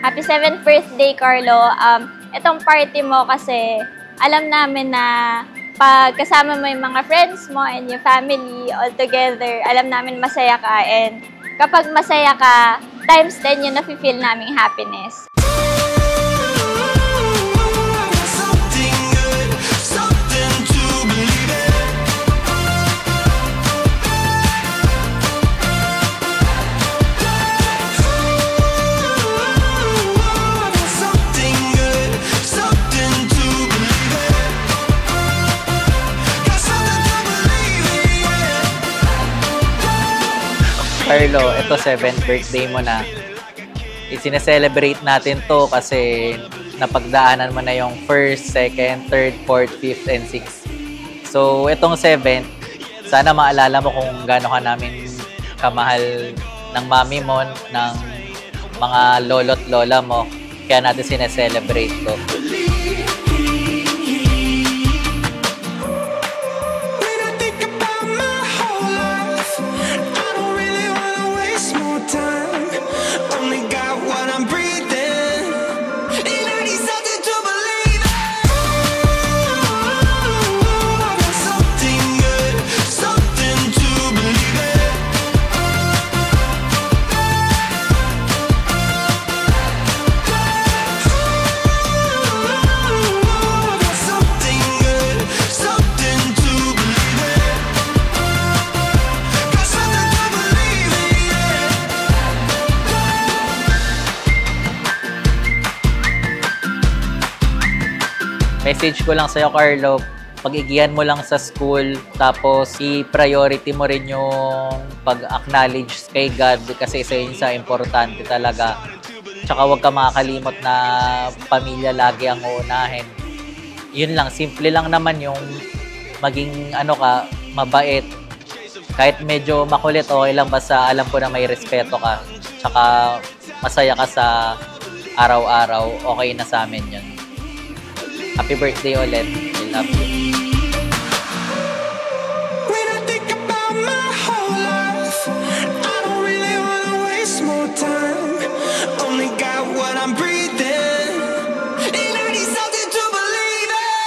Happy 7th birthday, Carlo. Itong party mo kasi alam namin na pag kasama mo yung mga friends mo and your family all together, alam namin masaya ka. And kapag masaya ka, times 10 yung nafe-feel naming happiness. Carlo, ito 7th birthday mo na. Sineselebrate natin to kasi napagdaanan mo na yung 1st, 2nd, 3rd, 4th, 5th, and 6th. So, itong 7th, sana maalala mo kung gaano ka namin kamahal ng mami mo, ng mga lolo't lola mo. Kaya natin sineselebrate to. Message ko lang sa'yo, Carlo, pag-igihan mo lang sa school, tapos i-priority mo rin yung pag-acknowledge kay God kasi isa yun sa importante talaga. Tsaka huwag ka makakalimot na pamilya lagi ang uunahin. Yun lang, simple lang naman yung maging mabait. Kahit medyo makulit, okay lang basta alam ko na may respeto ka. Tsaka masaya ka sa araw-araw, okay na sa amin yun. Happy birthday ulit. I love you. When I think about my whole life, I don't really wanna waste more time. Only got what I'm breathing, and I need something to believe in.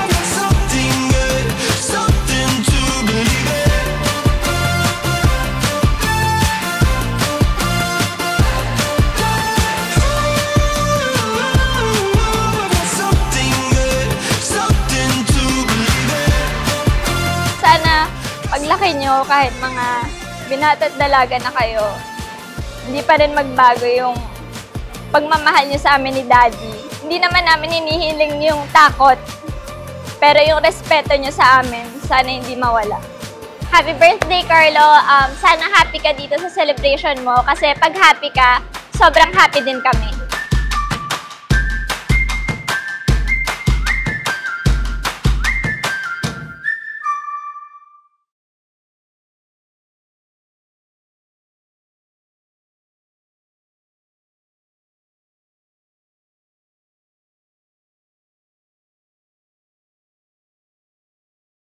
I got something good, something to believe in. Paglaki nyo, kahit mga binata at dalaga na kayo, hindi pa rin magbago yung pagmamahal nyo sa amin ni Daddy. Hindi naman namin hinihiling yung takot, pero yung respeto nyo sa amin, sana hindi mawala. Happy birthday, Carlo! Sana happy ka dito sa celebration mo kasi pag happy ka, sobrang happy din kami.